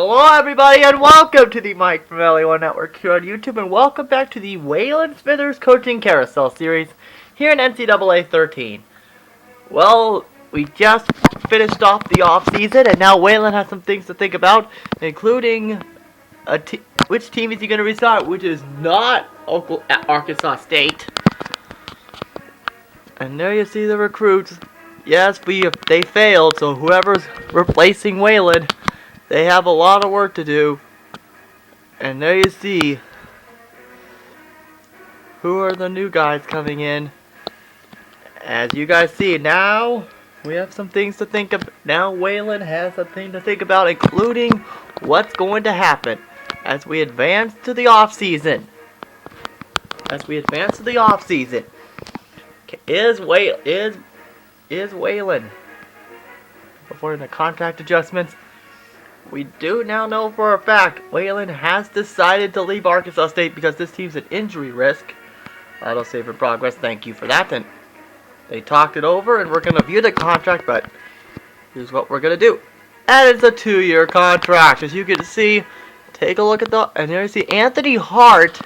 Hello everybody and welcome to the Mike from LA1 Network here on YouTube, and welcome back to the Waylon Smithers Coaching Carousel series here in NCAA 13. Well, we just finished off the off-season and now Waylon has some things to think about, including which team is he going to restart, which is not Arkansas State. And there you see the recruits. Yes, they failed, so whoever's replacing Waylon, they have a lot of work to do. And there you see who are the new guys coming in. As you guys see, now we have some things to think of. Now Waylon has something to think about, including what's going to happen as we advance to the off-season. Is Waylon, before the contract adjustments, we do now know for a fact Waylon has decided to leave Arkansas State because this team's an injury risk. That'll save for progress. Thank you for that. Then they talked it over and we're going to view the contract, but here's what we're going to do. And it's a 2-year contract. As you can see, take a look at and there you see Anthony Hart.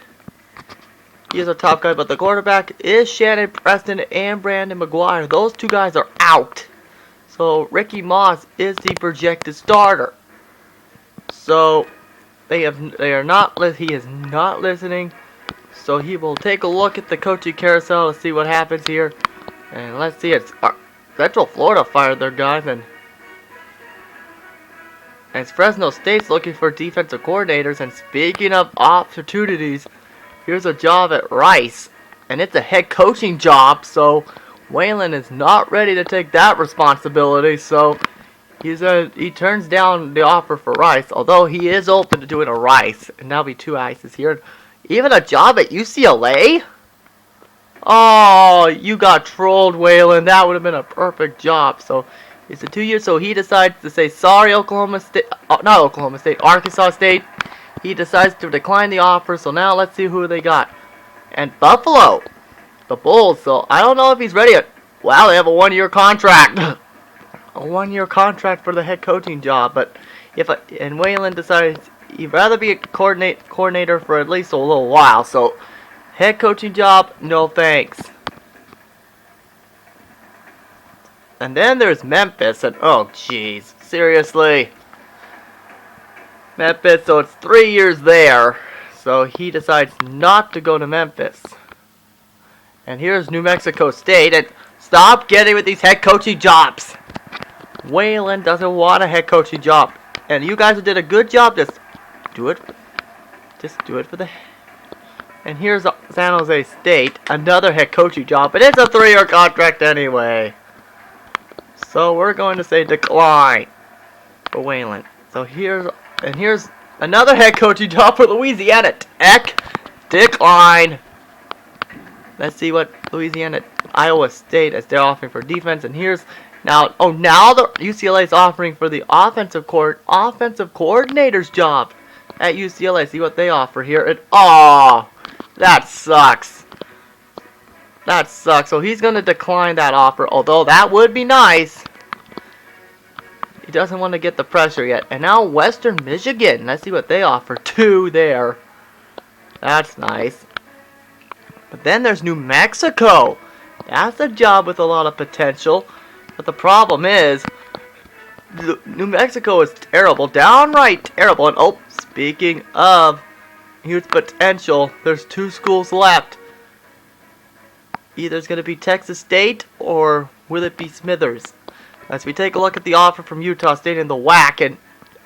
He's a top guy, but the quarterback is Shannon Preston and Brandon McGuire. Those two guys are out. So Ricky Moss is the projected starter. So he is not listening. So he will take a look at the coaching carousel to see what happens here. And let's see, it's Central Florida fired their guys, and Fresno State's looking for defensive coordinators. And speaking of opportunities, here's a job at Rice, and it's a head coaching job. So Waylon is not ready to take that responsibility. So he turns down the offer for Rice, although he is open to doing a Rice. And now be 2 Ices here. Even a job at UCLA? Oh, you got trolled, Waylon. That would have been a perfect job. So it's a 2 year, so he decides to say sorry, Arkansas State. He decides to decline the offer. So now let's see who they got. And Buffalo, the Bulls. So I don't know if he's ready yet. Wow, they have a 1-year contract. A 1-year contract for the head coaching job. But and Waylon decides he'd rather be a coordinator for at least a little while. So head coaching job, no thanks. And then there's Memphis, and oh jeez, seriously, Memphis. So it's 3 years there. So he decides not to go to Memphis. And here's New Mexico State. And stop getting with these head coaching jobs. Waylon doesn't want a head coaching job, and you guys did a good job. Just do it for the. And here's San Jose State, another head coaching job, but it's a 3-year contract anyway. So we're going to say decline for Waylon. So here's another head coaching job for Louisiana Tech. Decline. Let's see what Iowa State as they're offering for defense. And here's now the UCLA is offering for the offensive coordinator's job at UCLA. See what they offer here. And that sucks. So he's going to decline that offer, although that would be nice. He doesn't want to get the pressure yet. And now Western Michigan. Let's see what they offer. 2 there. That's nice. But then there's New Mexico. That's a job with a lot of potential. But the problem is, New Mexico is terrible. Downright terrible. And speaking of huge potential, there's 2 schools left. Either it's going to be Texas State or will it be Smithers? As we take a look at the offer from Utah State in the WAC, and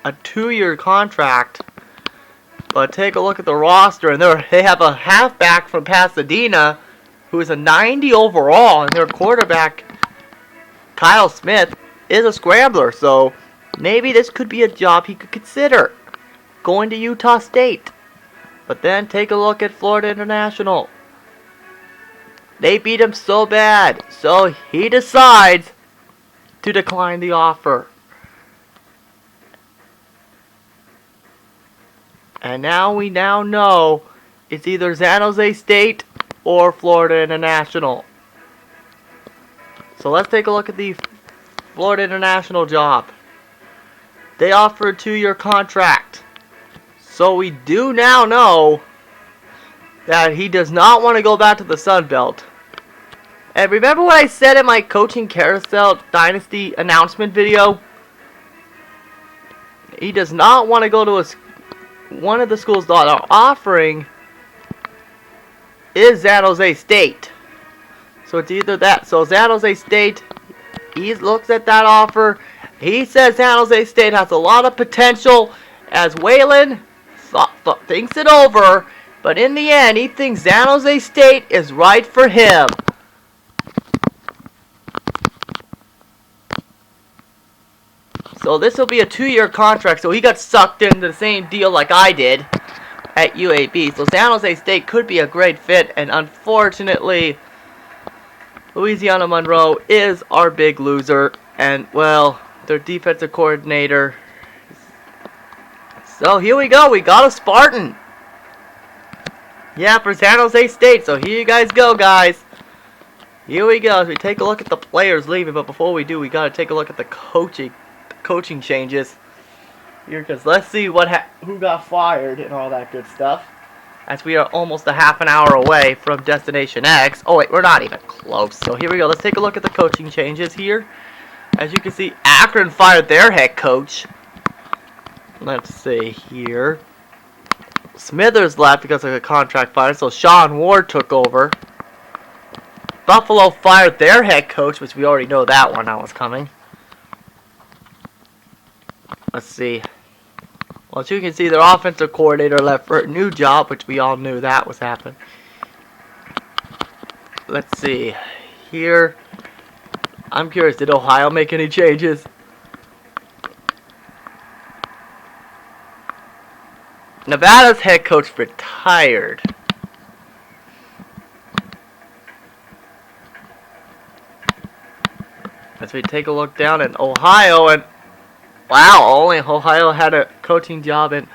a 2-year contract. But take a look at the roster, and they have a halfback from Pasadena who is a 90 overall, and their quarterback, Kyle Smith, is a scrambler. So maybe this could be a job he could consider, going to Utah State. But then take a look at Florida International. They beat him so bad, so he decides to decline the offer. And now we know it's either San Jose State or Florida International. So let's take a look at the Florida International job. they offer a 2-year contract. So we do now know that he does not want to go back to the Sun Belt. And remember what I said in my coaching carousel dynasty announcement video? He does not want to go to one of the schools that are offering is San Jose State. So it's either that. So San Jose State, he looks at that offer. He says San Jose State has a lot of potential, as Waylon thinks it over. But in the end, he thinks San Jose State is right for him. So this will be a 2-year contract. So he got sucked into the same deal like I did at UAB. So San Jose State could be a great fit. And unfortunately, Louisiana Monroe is our big loser. And, well, their defensive coordinator. So here we go. We got a Spartan. Yeah, for San Jose State. So here you guys go, guys. Here we go. As we take a look at the players leaving. But before we do, we got to take a look at the coaching changes here, because let's see who got fired and all that good stuff, as we are almost a half an hour away from Destination X. Oh wait, we're not even close. So here we go. Let's take a look at the coaching changes here. As you can see, Akron fired their head coach. Let's see here. Smithers left because of a contract fire, so Sean Ward took over. Buffalo fired their head coach, which we already know that one was coming. Let's see. Well, as you can see, their offensive coordinator left for a new job, which we all knew that was happening. Let's see. Here, I'm curious, did Ohio make any changes? Nevada's head coach retired. As we take a look down in Ohio, and wow, only Ohio had a coaching job, and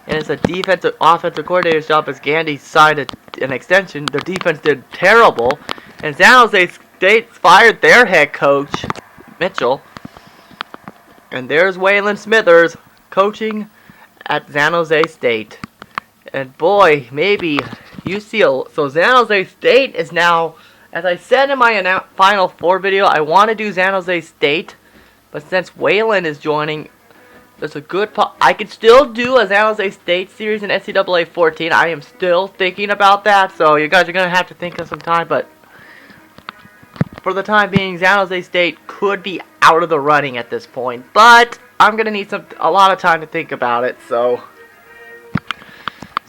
it's a offensive coordinator's job, as Gandy signed an extension. Their defense did terrible, and San Jose State fired their head coach, Mitchell. And there's Waylon Smithers coaching at San Jose State. And boy, maybe UCLA. So San Jose State is now, as I said in my Final Four video, I want to do San Jose State. But since Waylon is joining, there's a good I could still do a San Jose State series in NCAA 14. I am still thinking about that, so you guys are going to have to think of some time. But for the time being, San Jose State could be out of the running at this point. But I'm going to need a lot of time to think about it. So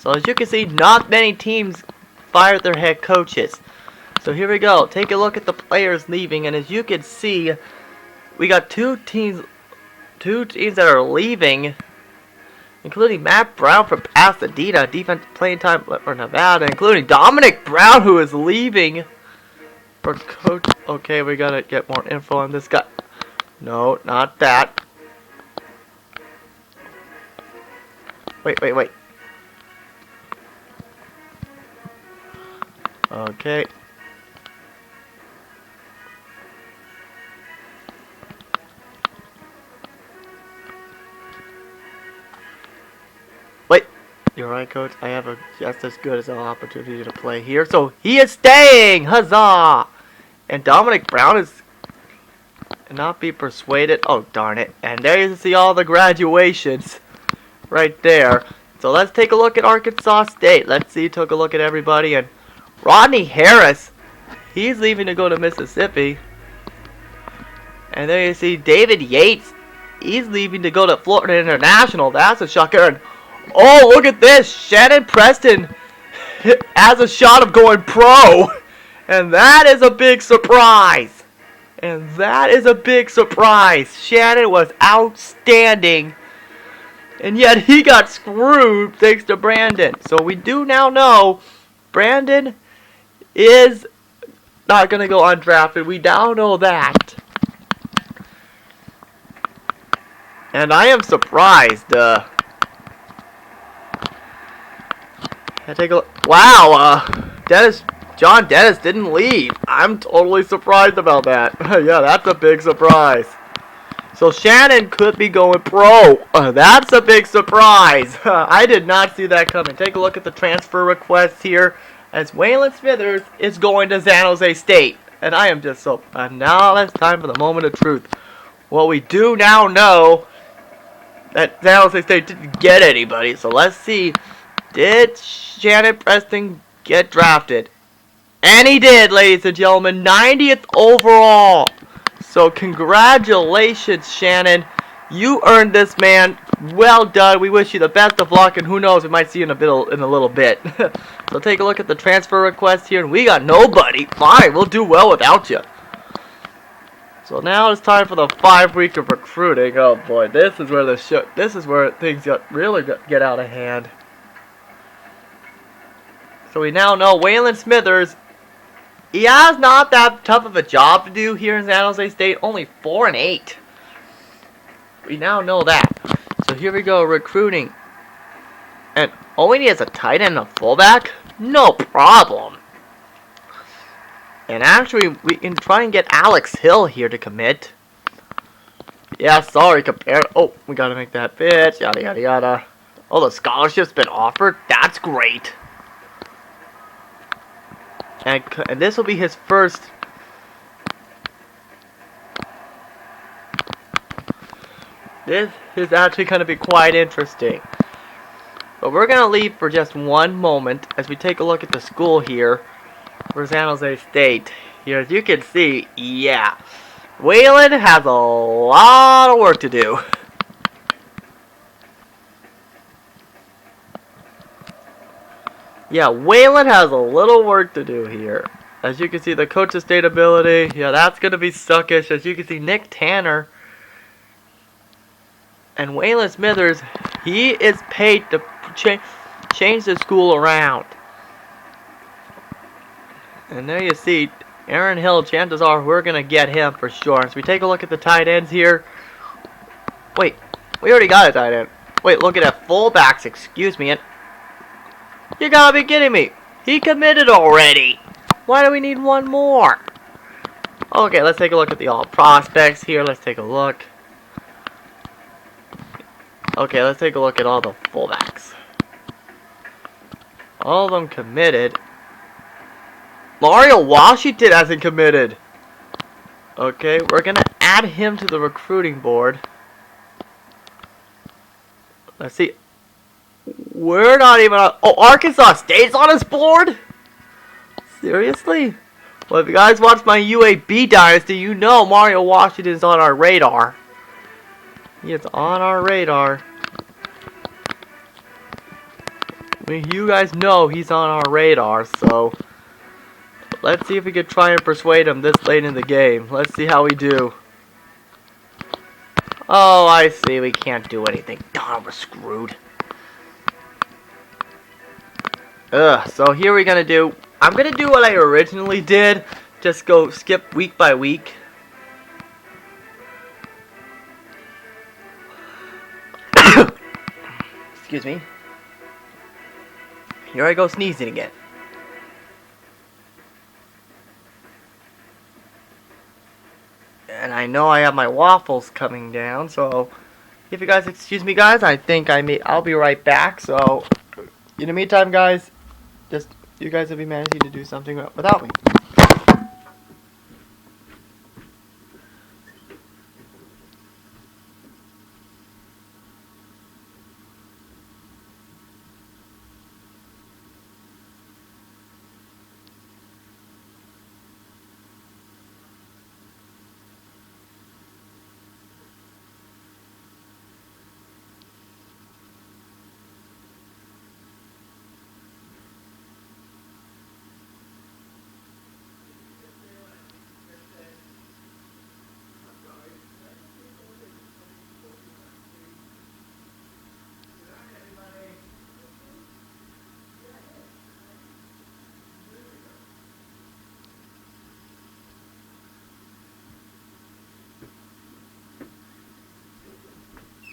as you can see, not many teams fired their head coaches. So here we go. Take a look at the players leaving, and as you can see, we got two teams that are leaving, including Matt Brown from Pasadena, defense playing time for Nevada, including Dominic Brown, who is leaving for coach. Okay, we gotta get more info on this guy. No, not that. Wait. Okay. You're right, Coach. I have just as good as an opportunity to play here. So he is staying! Huzzah! And Dominic Brown is not be persuaded. Oh, darn it. And there you see all the graduations right there. So let's take a look at Arkansas State. Let's see, took a look at everybody. And Rodney Harris, he's leaving to go to Mississippi. And there you see David Yates. He's leaving to go to Florida International. That's a shocker. And oh, look at this. Shannon Preston has a shot of going pro. And that is a big surprise. Shannon was outstanding. And yet he got screwed thanks to Brandon. So we do now know Brandon is not going to go undrafted. We now know that. And I am surprised. Take a look. Wow, John Dennis didn't leave. I'm totally surprised about that. Yeah, that's a big surprise. So Shannon could be going pro. That's a big surprise. I did not see that coming. Take a look at the transfer requests here. As Waylon Smithers is going to San Jose State. And I am just so... now it's time for the moment of truth. Well, we do now know that San Jose State didn't get anybody. So let's see. Did Shannon Preston get drafted? And he did, ladies and gentlemen. 90th overall. So congratulations, Shannon. You earned this, man. Well done. We wish you the best of luck, and who knows, we might see you in a little bit. So take a look at the transfer request here, and we got nobody. Fine, we'll do well without you. So now it's time for the 5 week of recruiting. Oh boy, this is where things really get out of hand. So we now know Waylon Smithers. He has not that tough of a job to do here in San Jose State. Only 4-8. We now know that. So here we go, recruiting. And all we need is a tight end and a fullback? No problem. And actually, we can try and get Alex Hill here to commit. Yeah, sorry, oh, we gotta make that fit. Yada, yada, yada. Oh, the scholarship's been offered? That's great. And this will be his first. This is actually going to be quite interesting. But we're going to leave for just one moment as we take a look at the school here for San Jose State. Here, as you can see, yeah, Waylon has a lot of work to do. Yeah, Waylon has a little work to do here. As you can see, the coach's state ability, yeah, that's going to be suckish. As you can see, Nick Tanner and Waylon Smithers, he is paid to change the school around. And there you see, Aaron Hill, chances are we're going to get him for sure. As we take a look at the tight ends here. Wait, we already got a tight end. Wait, look at that, fullbacks, excuse me. And you gotta be kidding me. He committed already. Why do we need one more? Okay, let's take a look at the all prospects here. Let's take a look. Okay, let's take a look at all the fullbacks. All of them committed. Mario Washington hasn't committed. Okay, we're gonna add him to the recruiting board. Let's see. We're not even on... Oh, Arkansas State's on his board? Seriously? Well, if you guys watch my UAB Dynasty, you know Mario Washington's on our radar. He is on our radar. I mean, you guys know he's on our radar, so... let's see if we can try and persuade him this late in the game. Let's see how we do. Oh, I see. We can't do anything. Darn, we're screwed. So here we're gonna do. I'm gonna do what I originally did. Just go skip week by week. Excuse me. Here I go sneezing again. And I know I have my waffles coming down, so if you guys excuse me, guys, I think I'll be right back. So in the meantime, guys, just you guys will be managing to do something without me.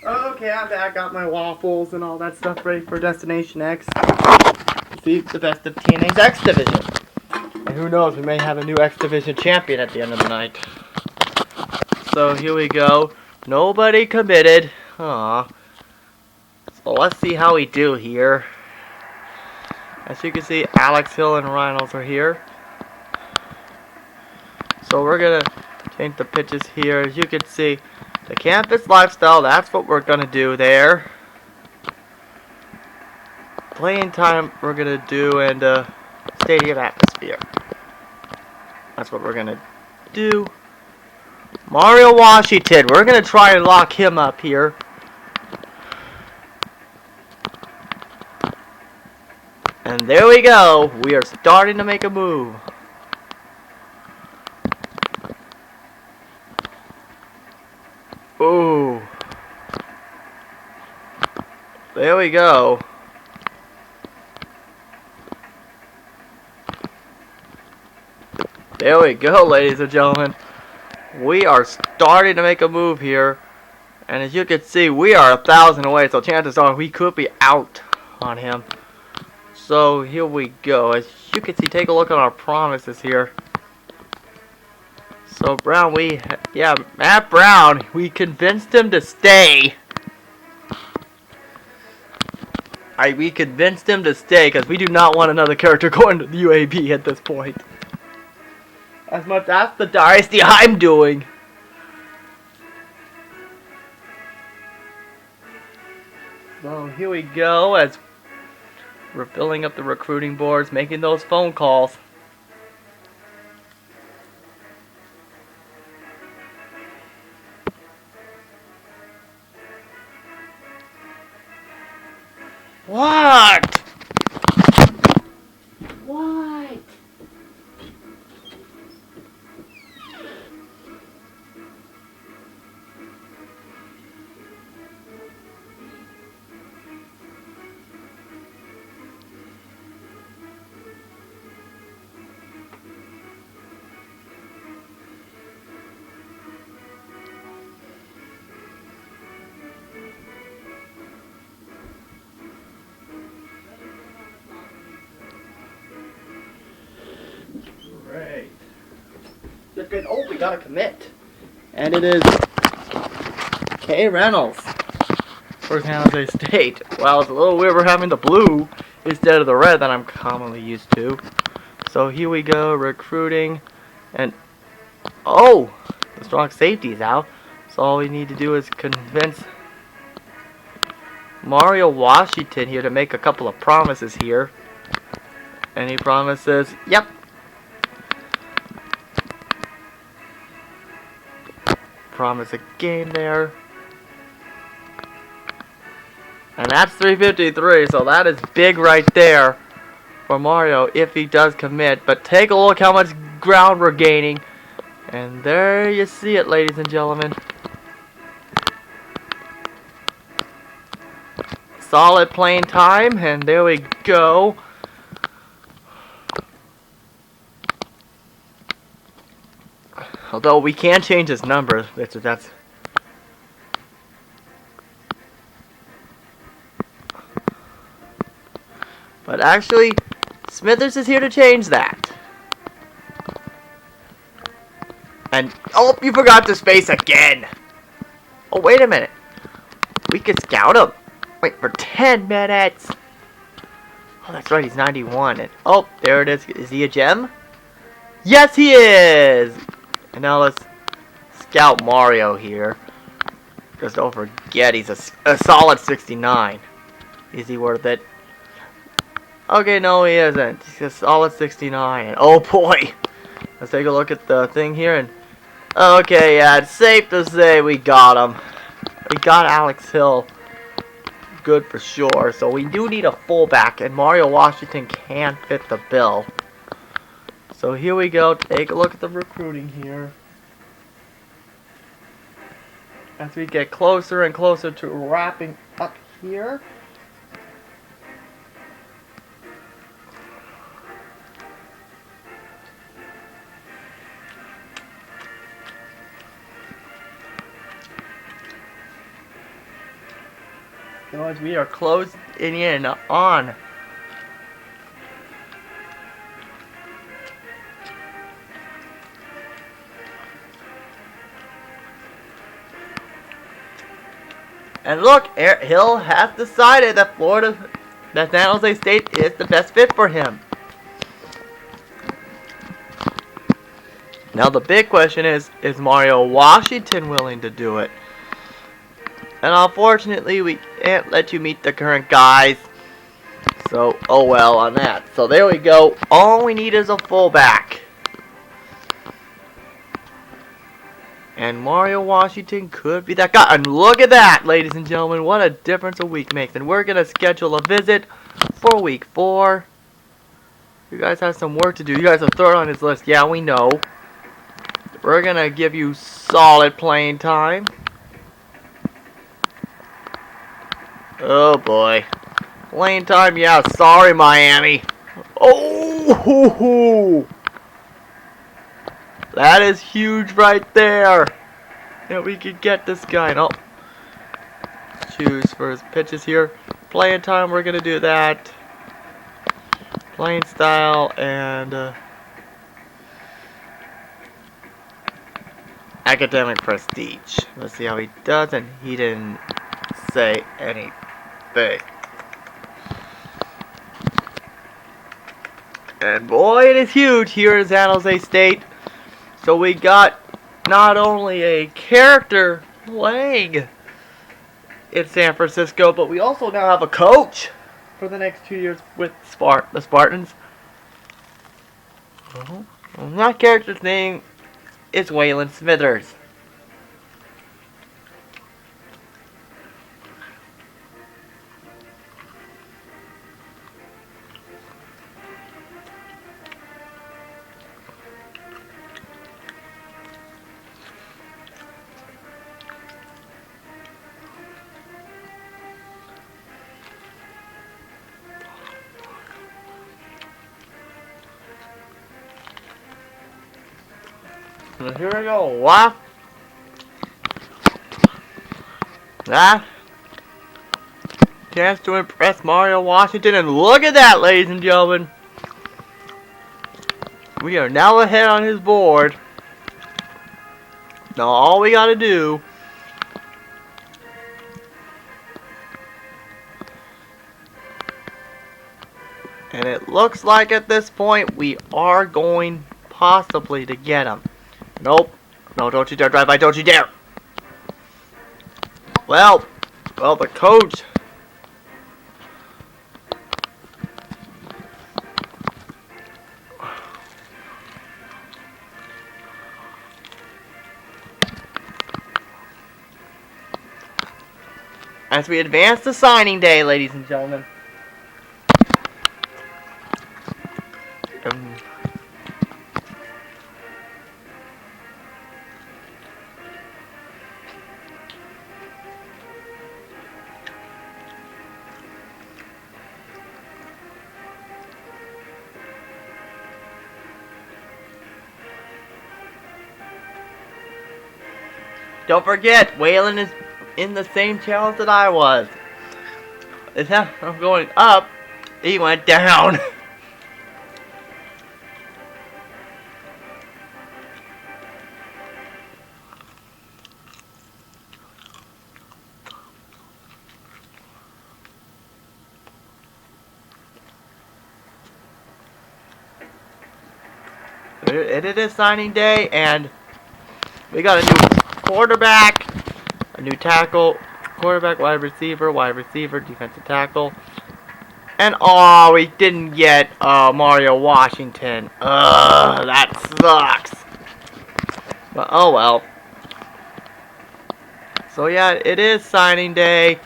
Okay, I'm back. Got my waffles and all that stuff ready for Destination X. See, the best of TNA's X Division. And who knows, we may have a new X Division champion at the end of the night. So here we go. Nobody committed. Aw. So let's see how we do here. As you can see, Alex Hill and Reynolds are here. So we're gonna change the pitches here. As you can see, the campus lifestyle, that's what we're gonna do there. Playing time we're gonna do, and stadium atmosphere. That's what we're gonna do. Mario Washington, we're gonna try and lock him up here. And there we go. We are starting to make a move. Ooh. There we go. There we go, ladies and gentlemen. We are starting to make a move here. And as you can see, we are 1,000 away, so chances are we could be out on him. So here we go. As you can see, take a look at our promises here. So Brown, Matt Brown, we convinced him to stay. We convinced him to stay because we do not want another character going to the UAB at this point. As much as the dynasty I'm doing. So here we go as we're filling up the recruiting boards, making those phone calls. What? What? Great. Oh, we got a commit. And it is K. Reynolds for San Jose State. Well, it's a little weird we're having the blue instead of the red that I'm commonly used to. So here we go, recruiting. And, oh, the strong safety's out. So all we need to do is convince Mario Washington here to make a couple of promises here. And he promises, yep. Promise a game there. And that's 353, so that is big right there for Mario if he does commit. But take a look how much ground we're gaining. And there you see it, ladies and gentlemen. Solid playing time, and there we go. Although we can change his number, that's. But actually, Smithers is here to change that. And, oh, you forgot to space again. Oh, wait a minute. We could scout him. Wait, for 10 minutes. Oh, that's right, he's 91. And, oh, there it is. Is he a gem? Yes, he is. And now let's scout Mario here. Just don't forget, he's a solid 69. Is he worth it? Okay, no, he isn't. He's a solid 69. And oh boy, let's take a look at the thing here. And okay, yeah, it's safe to say we got him. We got Alex Hill. Good for sure. So we do need a fullback, and Mario Washington can fit the bill. So here we go. Take a look at the recruiting here. As we get closer and closer to wrapping up here. So as we are closing in on And look, Hill has decided that that San Jose State is the best fit for him. Now the big question is Mario Washington willing to do it? And unfortunately, we can't let you meet the current guys. So, oh well on that. So there we go. All we need is a fullback. And Mario Washington could be that guy. And look at that, ladies and gentlemen. What a difference a week makes. And we're going to schedule a visit for week 4. You guys have some work to do. You guys are third on his list. Yeah, we know. We're going to give you solid playing time. Oh, boy. Playing time, yeah. Sorry, Miami. Oh! That is huge right there. Yeah, we could get this guy. No. Choose for his pitches here. Playing time, we're going to do that. Playing style and academic prestige. Let's see how he does, and he didn't say anything. And boy, it is huge here in San Jose State. So we got not only a character playing in San Francisco, but we also now have a coach for the next 2 years with the Spartans. That character's name is Waylon Smithers. So here we go. What? That chance to impress Mario Washington, and look at that, ladies and gentlemen. We are now ahead on his board. Now all we gotta do and it looks like at this point we are going possibly to get him. Nope. No, don't you dare drive by, don't you dare! Well, the coach. As we advance to signing day, ladies and gentlemen. Don't forget, Waylon is in the same challenge that I was. Instead of going up, he went down. It is signing day, and we got a new quarterback, a new tackle, quarterback, wide receiver, defensive tackle. And oh, we didn't get Mario Washington. Ugh, that sucks. But oh well. So yeah, it is signing day.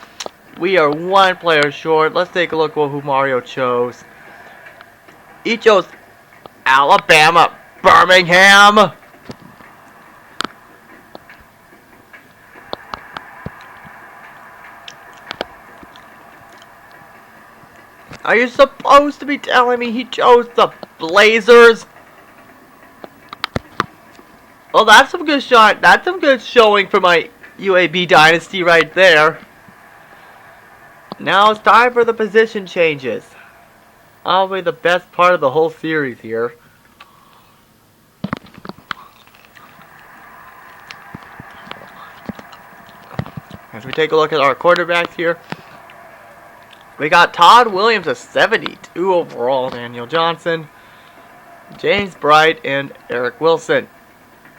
We are one player short. Let's take a look at who Mario chose. He chose Alabama, Birmingham. Are you supposed to be telling me he chose the Blazers? Well, that's some good shot. That's some good showing for my UAB dynasty right there. Now it's time for the position changes. Probably the best part of the whole series here. As we take a look at our quarterbacks here, we got Todd Williams at 72 overall, Daniel Johnson, James Bright, and Eric Wilson.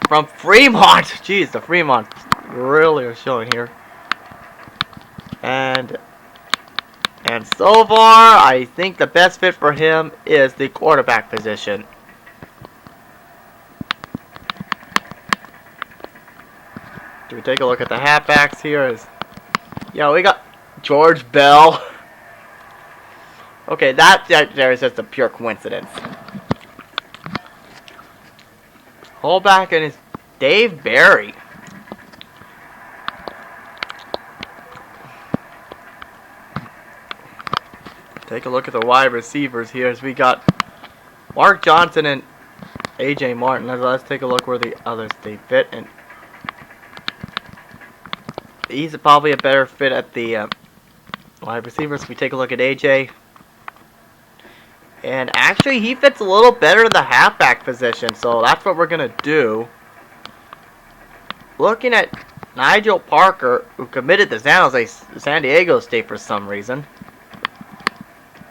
From Fremont! Jeez, the Fremont really are showing here. And so far, I think the best fit for him is the quarterback position. Do we take a look at the halfbacks here? We got George Bell. Okay, that there is just a pure coincidence. Fullback and is Dave Barry. Take a look at the wide receivers here as we got Mark Johnson and AJ Martin. Let's take a look where the others they fit, and he's probably a better fit at the wide receivers. We take a look at AJ, and actually he fits a little better in the halfback position, so that's what we're gonna do. Looking at Nigel Parker, who committed to San Diego State for some reason.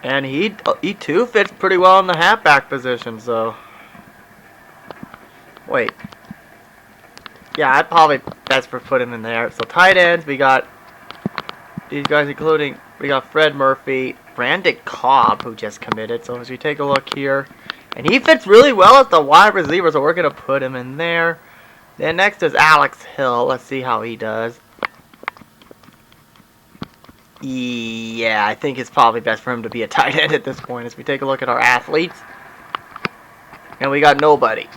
And he too fits pretty well in the halfback position, so. Wait. Yeah, I'd probably best for put him in there. So tight ends, we got these guys including, we got Fred Murphy, Brandon Cobb, who just committed. So as we take a look here, and he fits really well as the wide receiver, so we're going to put him in there. Then next is Alex Hill. Let's see how he does. Yeah, I think it's probably best for him to be a tight end at this point as we take a look at our athletes. And we got nobody.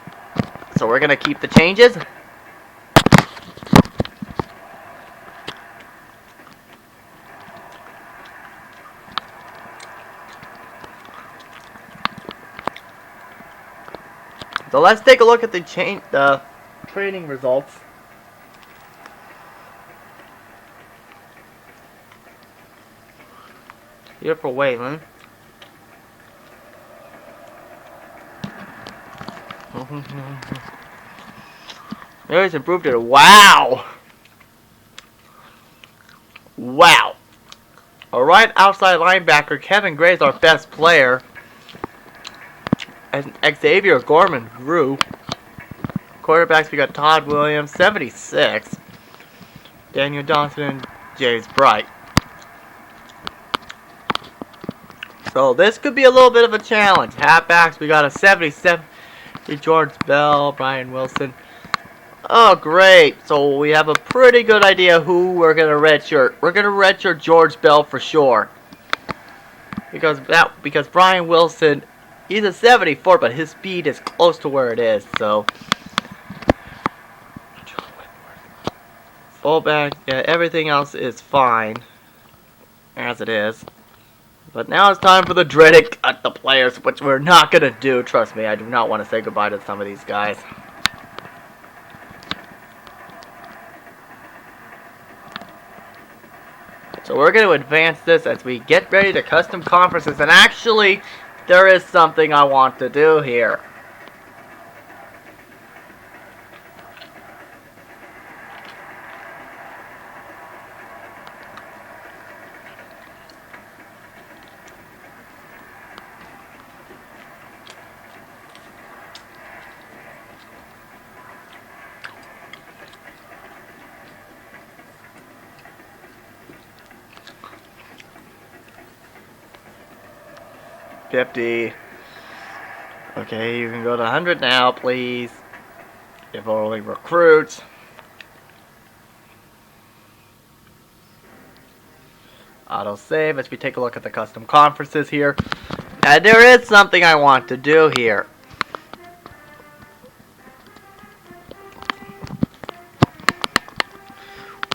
So we're going to keep the changes. So let's take a look at the training results. Here for Waylon. There he's improved it. Wow! Wow! Alright, outside linebacker Kevin Gray is our best player. And Xavier Gorman grew. Quarterbacks, we got Todd Williams, 76. Daniel Johnson and James Bright. So this could be a little bit of a challenge. Halfbacks, we got a 77. George Bell, Brian Wilson. Oh, great. So we have a pretty good idea who we're going to redshirt. We're going to redshirt George Bell for sure. Because Brian Wilson, he's a 74, but his speed is close to where it is. So fullback, yeah, everything else is fine as it is. But now it's time for the dreaded cut the players, which we're not going to do. Trust me, I do not want to say goodbye to some of these guys. So we're going to advance this as we get ready to custom conferences. And actually, there is something I want to do here. $50. Okay, you can go to 100 now, please. If only recruits. Auto save as we take a look at the custom conferences here. Now there is something I want to do here.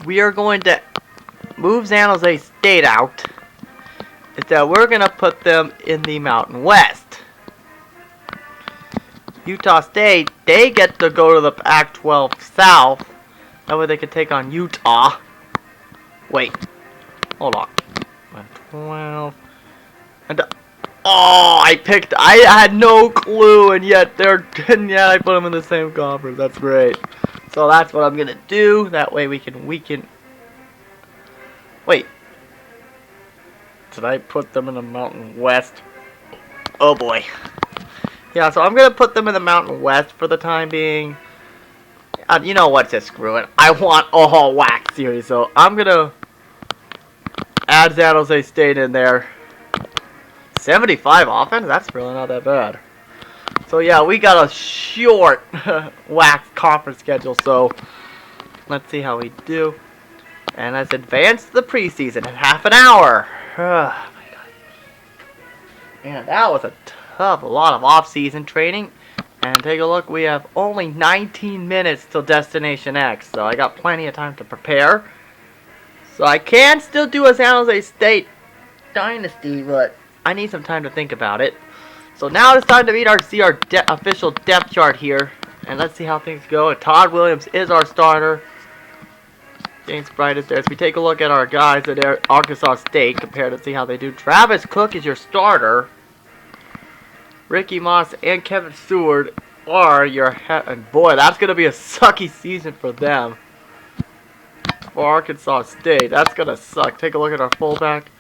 We are going to move San Jose State out. Is that we're going to put them in the Mountain West. Utah State, they get to go to the Pac-12 South. That way they can take on Utah. Wait. Hold on. 12. And I had no clue, and yet I put them in the same conference. That's great. So that's what I'm going to do. That way we can Wait. Did I put them in the Mountain West? Oh boy. Yeah, so I'm going to put them in the Mountain West for the time being. You know what, just screw it. I want a whole WAC series, so I'm going to add San Jose State in there. 75 offense? That's really not that bad. So yeah, we got a short WAC conference schedule, so let's see how we do. And let's advance the preseason in half an hour. Oh my god. Man, that was a lot of off-season training. And take a look, we have only 19 minutes till Destination X, so I got plenty of time to prepare. So I can still do a San Jose State Dynasty, but I need some time to think about it. So now it's time to see our official depth chart here. And let's see how things go. And Todd Williams is our starter. James Bright is there. As we take a look at our guys at Arkansas State, compare to see how they do. Travis Cook is your starter. Ricky Moss and Kevin Seward are your and boy, that's going to be a sucky season for them. For Arkansas State, that's going to suck. Take a look at our fullback.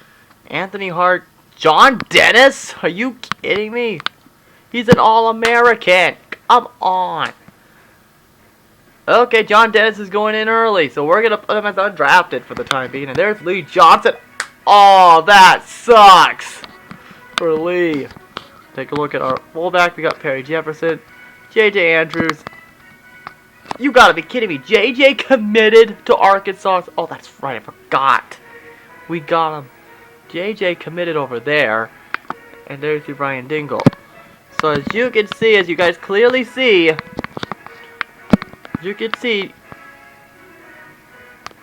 Anthony Hart. John Dennis? Are you kidding me? He's an All-American. Come on. Okay, John Dennis is going in early, so we're going to put him as undrafted for the time being. And there's Lee Johnson. Oh, that sucks for Lee. Take a look at our fullback. We got Perry Jefferson, J.J. Andrews. You gotta be kidding me. J.J. committed to Arkansas. Oh, that's right. I forgot. We got him. J.J. committed over there. And there's your Brian Dingle. So as you can see, as you guys clearly see,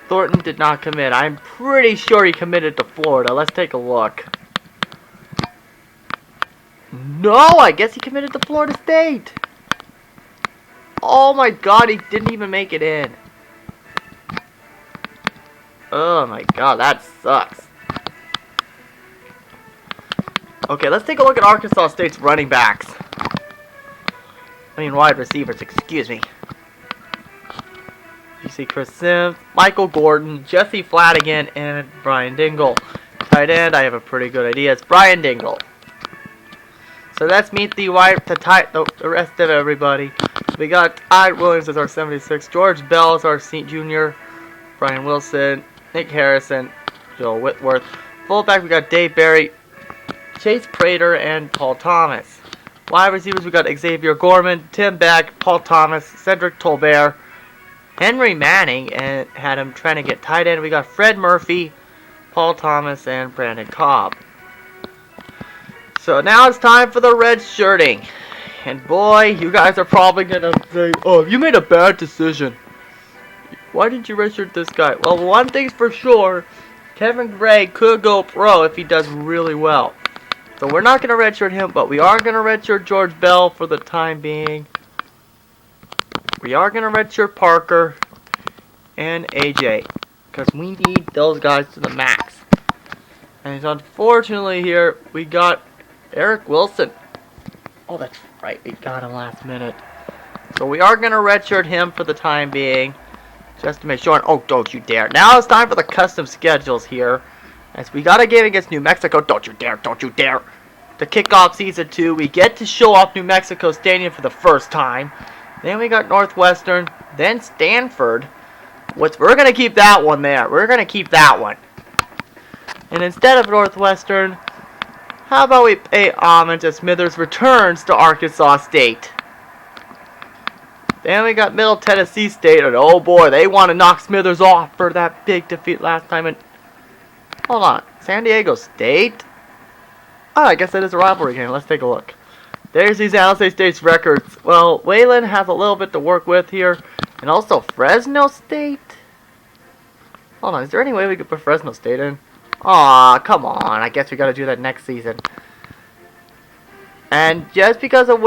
Thornton did not commit. I'm pretty sure he committed to Florida. Let's take a look. No, I guess he committed to Florida State. Oh my god, he didn't even make it in. Oh my god, that sucks. Okay, let's take a look at Arkansas State's running backs. Wide receivers, excuse me. You see Chris Sims, Michael Gordon, Jesse Flanagan, and Brian Dingle. Tight end, I have a pretty good idea. It's Brian Dingle. So let's meet the rest of everybody. We got Todd Williams as our 76, George Bell as our junior, Brian Wilson, Nick Harrison, Joel Whitworth. Fullback, we got Dave Barry, Chase Prater, and Paul Thomas. Wide receivers, we got Xavier Gorman, Tim Beck, Paul Thomas, Cedric Tolbert, Henry Manning, and had him trying to get tight end. We got Fred Murphy, Paul Thomas, and Brandon Cobb. So now it's time for the red shirting. And boy, you guys are probably going to say, oh, you made a bad decision. Why didn't you redshirt this guy? Well, one thing's for sure, Kevin Gray could go pro if he does really well. So we're not going to redshirt him, but we are going to redshirt George Bell for the time being. We are going to redshirt Parker and AJ, because we need those guys to the max. And unfortunately here, we got Eric Wilson. Oh, that's right. We got him last minute. So we are going to redshirt him for the time being. Just to make sure. Oh, don't you dare. Now it's time for the custom schedules here. As we got a game against New Mexico. Don't you dare. Don't you dare. To kick off Season 2. We get to show off New Mexico Stadium for the first time. Then we got Northwestern. Then Stanford. We're going to keep that one there. We're going to keep that one. And instead of Northwestern, how about we pay homage as Smithers returns to Arkansas State. Then we got Middle Tennessee State, and oh boy, they want to knock Smithers off for that big defeat last time. And hold on, San Diego State? Oh, I guess that is a rivalry game. Let's take a look. There's these San Jose State's records. Well, Waylon has a little bit to work with here. And also Fresno State? Hold on, is there any way we could put Fresno State in? Aw, come on. I guess we gotta do that next season. And just because of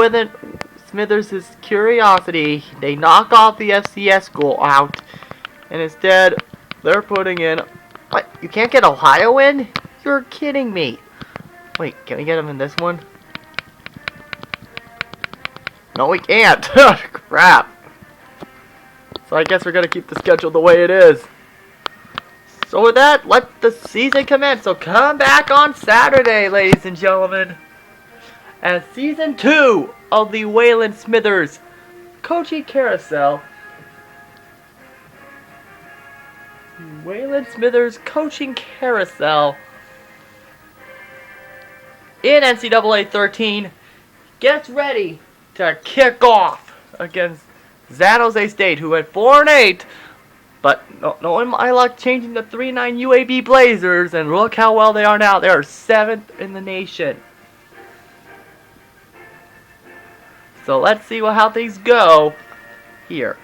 Smithers' curiosity, they knock off the FCS school out. And instead, they're putting in... What? You can't get Ohio in? You're kidding me. Wait, can we get them in this one? No, we can't. Crap. So I guess we're gonna keep the schedule the way it is. So with that, let the season commence. So come back on Saturday, ladies and gentlemen, as Season 2 of the Waylon Smithers Coaching Carousel. Waylon Smithers Coaching Carousel in NCAA 13 gets ready to kick off against San Jose State, who went 4-8, but no in my luck changing the 3-9 UAB Blazers, and look how well they are now. They are 7th in the nation. So let's see how things go here.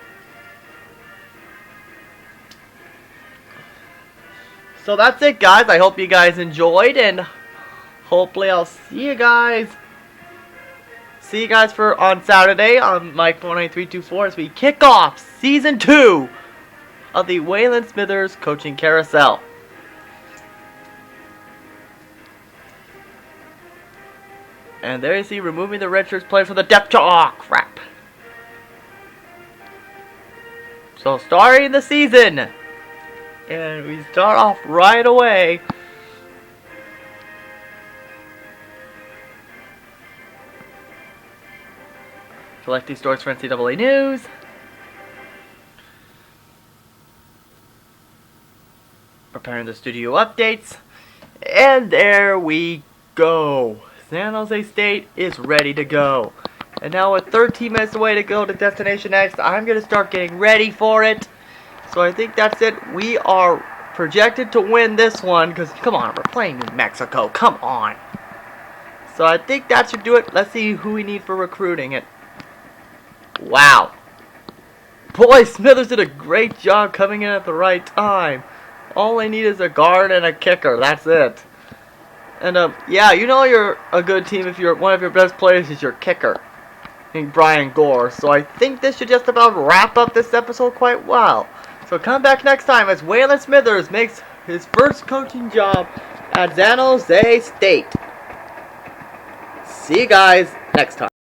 So that's it, guys. I hope you guys enjoyed, and hopefully I'll see you guys for on Saturday on Mike 49324 as we kick off Season 2 of the Waylon Smithers Coaching Carousel. And there you see, removing the redshirts player for the depth chart. Oh, crap. So starting the season, and we start off right away. Collecting stories for NCAA News. Preparing the studio updates. And there we go. San Jose State is ready to go. And now with 13 minutes away to go to Destination X, I'm going to start getting ready for it. So I think that's it. We are projected to win this one because, come on, we're playing New Mexico. Come on. So I think that should do it. Let's see who we need for recruiting it. Wow. Boy, Smithers did a great job coming in at the right time. All I need is a guard and a kicker. That's it. And, yeah, you know you're a good team if one of your best players is your kicker, Brian Gore. So I think this should just about wrap up this episode quite well. So come back next time as Waylon Smithers makes his first coaching job at San Jose State. See you guys next time.